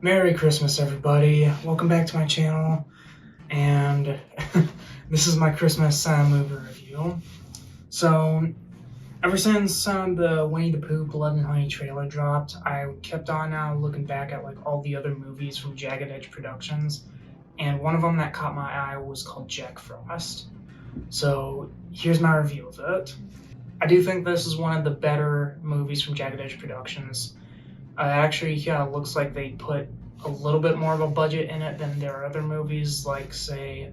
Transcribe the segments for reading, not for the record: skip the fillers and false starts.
Merry Christmas, everybody. Welcome back to my channel, and this is my Christmas movie review. So, ever since the Winnie the Pooh Blood and Honey trailer dropped, I kept on looking back at like all the other movies from Jagged Edge Productions, and one of them that caught my eye was called Jack Frost. So, here's my review of it. I do think this is one of the better movies from Jagged Edge Productions. Actually, looks like they put a little bit more of a budget in it than their other movies, like, say,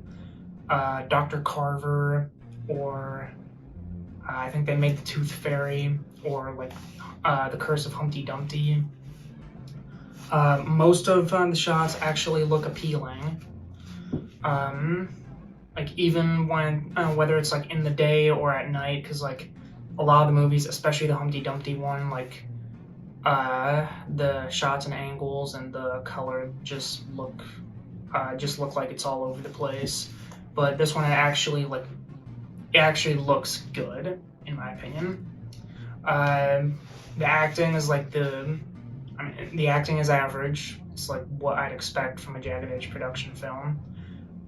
Dr. Carver, or I think they made The Tooth Fairy, or like The Curse of Humpty Dumpty. Most of the shots actually look appealing. Like, even when, whether it's like in the day or at night, because like a lot of the movies, especially the Humpty Dumpty one, like the shots and angles and the color just look like it's all over the place. But this one, it actually looks good, in my opinion. The acting is the acting is average. It's like what I'd expect from a Jagged Edge production film.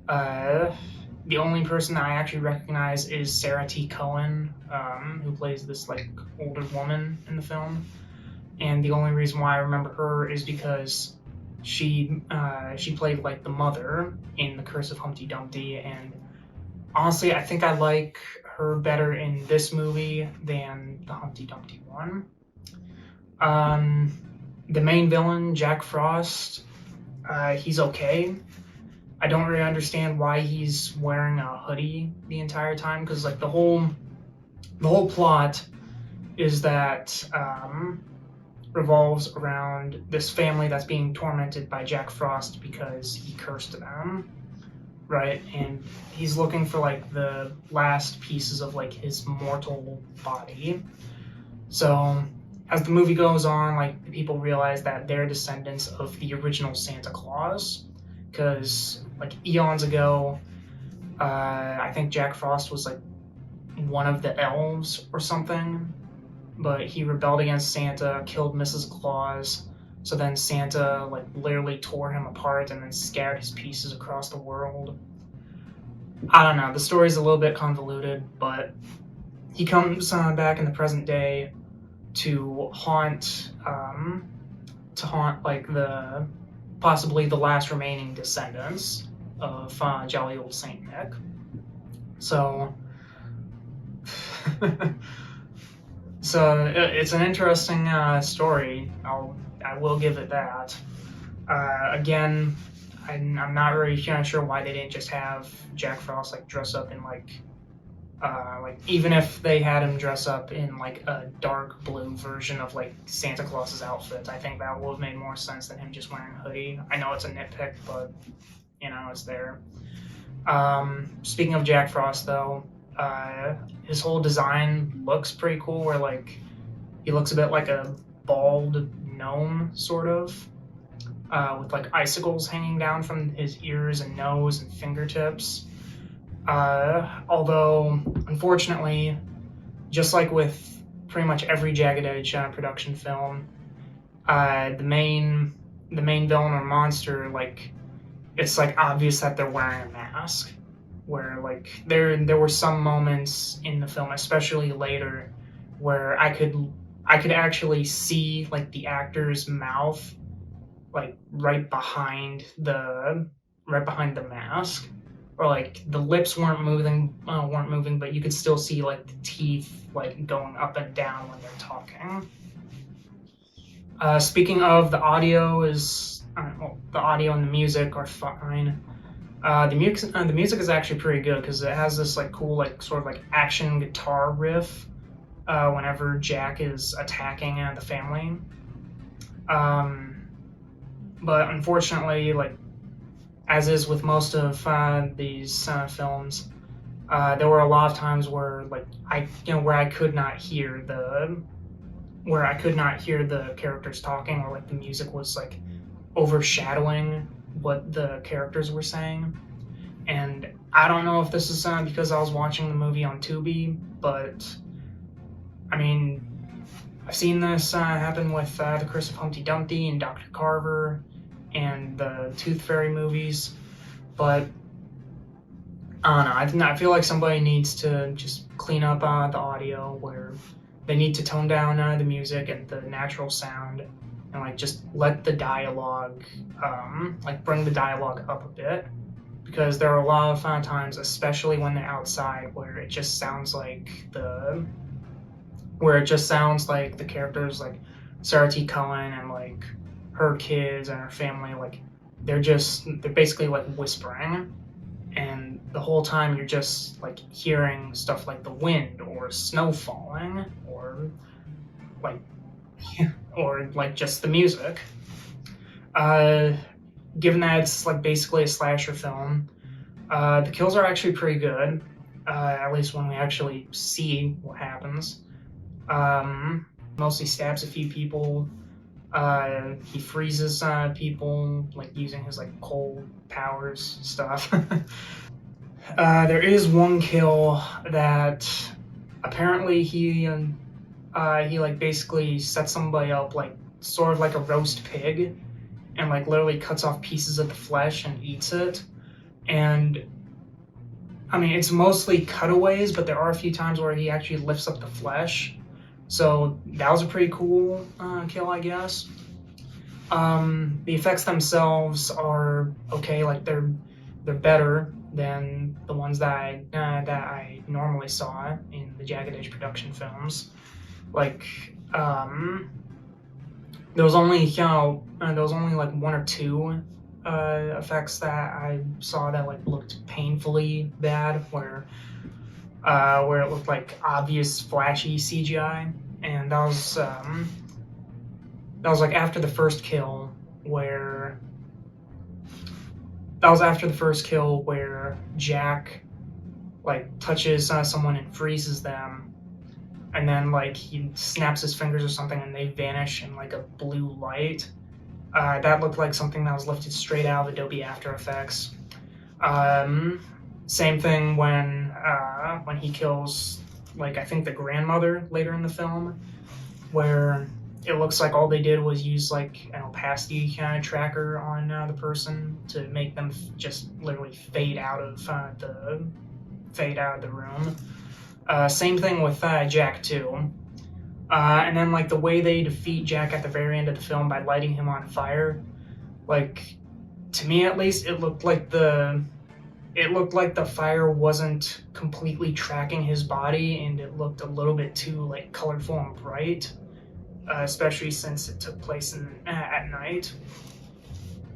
The only person that I actually recognize is Sarah T. Cohen, who plays this like older woman in the film. And the only reason why I remember her is because she played like the mother in The Curse of Humpty Dumpty, and honestly, I think I like her better in this movie than the Humpty Dumpty one. The main villain, Jack Frost, he's okay. I don't really understand why he's wearing a hoodie the entire time, because like the whole plot is that revolves around this family that's being tormented by Jack Frost because he cursed them, right? And he's looking for like the last pieces of like his mortal body. So as the movie goes on, like people realize that they're descendants of the original Santa Claus, because like eons ago, I think Jack Frost was like one of the elves or something, but he rebelled against Santa, killed Mrs. Claus, so then Santa like literally tore him apart and then scattered his pieces across the world. I don't know, the story's a little bit convoluted, but he comes back in the present day to haunt like possibly the last remaining descendants of jolly old Saint Nick. So So it's an interesting story. I will give it that. Again, I'm not really sure why they didn't just have Jack Frost like dress up in like even if they had him dress up in like a dark blue version of like Santa Claus's outfit, I think that would have made more sense than him just wearing a hoodie. I know it's a nitpick, but you know, it's there. Speaking of Jack Frost, though, his whole design looks pretty cool, where like he looks a bit like a bald gnome, sort of, with like icicles hanging down from his ears and nose and fingertips. Although, unfortunately, just like with pretty much every Jagged Edge production film, the main villain or monster, like, it's like obvious that they're wearing a mask. Where like there were some moments in the film, especially later, where I could actually see like the actor's mouth like right behind the mask, or like the lips weren't moving, but you could still see like the teeth like going up and down when they're talking. Speaking of, the audio the audio and the music are fine. The music is actually pretty good, because it has this like cool like sort of like action guitar riff whenever Jack is attacking the family. But unfortunately, like as is with most of these films, there were a lot of times where like where I could not hear the characters talking, or like the music was like overshadowing what the characters were saying. And I don't know if this is because I was watching the movie on Tubi, but I mean, I've seen this happen with The Curse of Humpty Dumpty and Dr. Carver, and the Tooth Fairy movies, but I don't know. I feel like somebody needs to just clean up the audio, where they need to tone down the music and the natural sound, and like just let the dialogue, like bring the dialogue up a bit, because there are a lot of times, especially when they're outside, where it just sounds like the characters like Sarah T. Cohen and like her kids and her family, like they're basically like whispering, and the whole time you're just like hearing stuff like the wind or snow falling or like or like just the music. Given that it's like basically a slasher film, the kills are actually pretty good. At least when we actually see what happens. Mostly stabs a few people. He freezes people, like using his like cold powers stuff. There is one kill that apparently he like basically sets somebody up like sort of like a roast pig, and like literally cuts off pieces of the flesh and eats it. And I mean, it's mostly cutaways, but there are a few times where he actually lifts up the flesh. So that was a pretty cool kill, I guess. The effects themselves are okay. Like they're better than the ones that I normally saw in the Jagged Edge production films. Like there was only like one or two effects that I saw that like looked painfully bad, where it looked like obvious flashy CGI, and that was like after the first kill, where Jack like touches someone and freezes them, and then like he snaps his fingers or something and they vanish in like a blue light. That looked like something that was lifted straight out of Adobe After Effects. Same thing when he kills, like, I think the grandmother later in the film, where it looks like all they did was use like an opacity kind of tracker on the person to make them just literally fade out of the room. Same thing with Jack too. And then like the way they defeat Jack at the very end of the film by lighting him on fire, like to me at least, it looked like the fire wasn't completely tracking his body, and it looked a little bit too like colorful and bright, especially since it took place at night.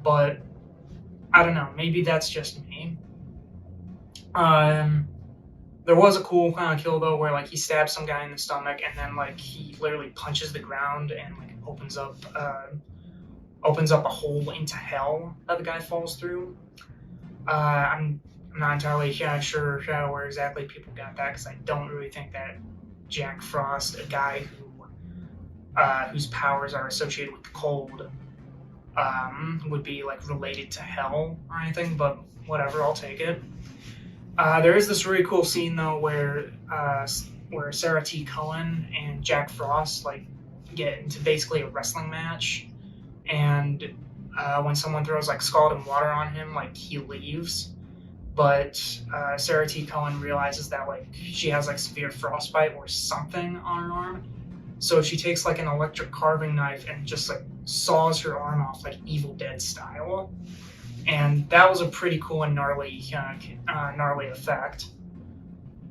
But I don't know, maybe that's just me. There was a cool kind of kill though, where like he stabs some guy in the stomach, and then like he literally punches the ground and like opens up a hole into hell that the guy falls through. I'm not entirely sure where exactly people got that, because I don't really think that Jack Frost, a guy whose powers are associated with the cold, would be like related to hell or anything. But whatever, I'll take it. There is this really cool scene though where Sarah T. Cohen and Jack Frost like get into basically a wrestling match, and when someone throws like scalding water on him, like he leaves. But Sarah T. Cohen realizes that like she has like severe frostbite or something on her arm, so she takes like an electric carving knife and just like saws her arm off like Evil Dead style. And that was a pretty cool and gnarly effect.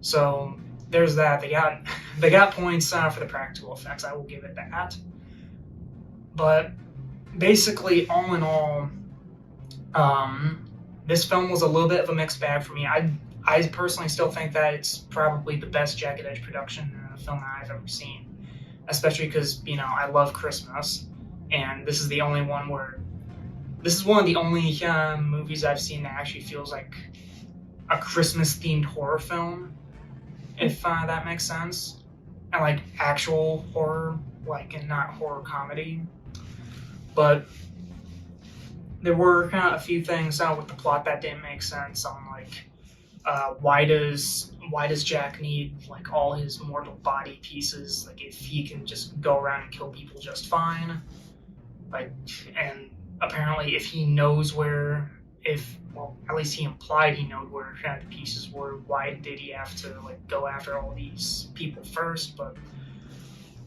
So there's that. They got points for the practical effects. I will give it that. But basically, all in all, this film was a little bit of a mixed bag for me. I personally still think that it's probably the best Jagged Edge production film that I've ever seen, especially because I love Christmas, and this is one of the only movies I've seen that actually feels like a Christmas-themed horror film, if that makes sense, and like actual horror, like, and not horror comedy. But there were kind of a few things with the plot that didn't make sense. Like, why does Jack need like all his mortal body pieces? Like, if he can just go around and kill people just fine, like, and apparently if he knows where, at least he implied he knew where the pieces were, why did he have to like go after all these people first? But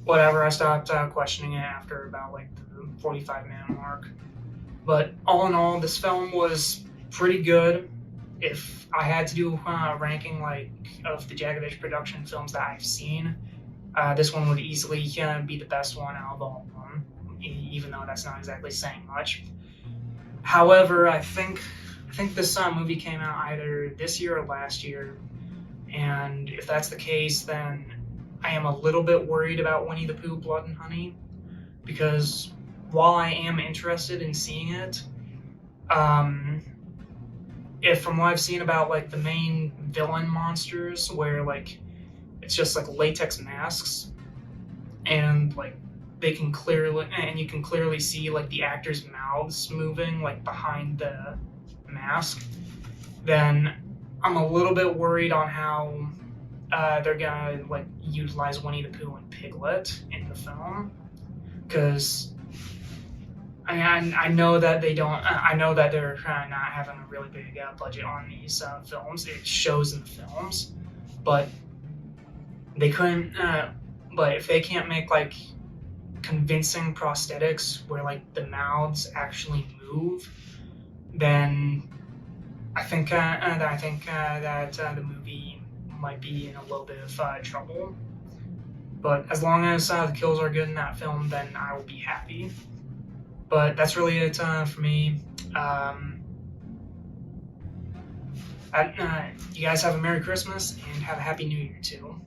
whatever, I stopped questioning it after about like the 45-minute mark. But all in all, this film was pretty good. If I had to do a ranking like of the Jagged Edge production films that I've seen, this one would easily be the best one out of all of them, even though that's not exactly saying much. However, I think this movie came out either this year or last year, and if that's the case, then I am a little bit worried about Winnie the Pooh: Blood and Honey, because while I am interested in seeing it, if from what I've seen about like the main villain monsters, where like it's just like latex masks, and like you can clearly see like the actors' mouths moving like behind the mask, then I'm a little bit worried on how they're gonna like utilize Winnie the Pooh and Piglet in the film, because I know that they don't. I know that they're not having a really big budget on these films. It shows in the films, but they couldn't. But if they can't make like convincing prosthetics where like the mouths actually move, then I think that the movie might be in a little bit of trouble. But as long as the kills are good in that film, then I will be happy. But that's really it for me. You guys have a Merry Christmas and have a Happy New Year too.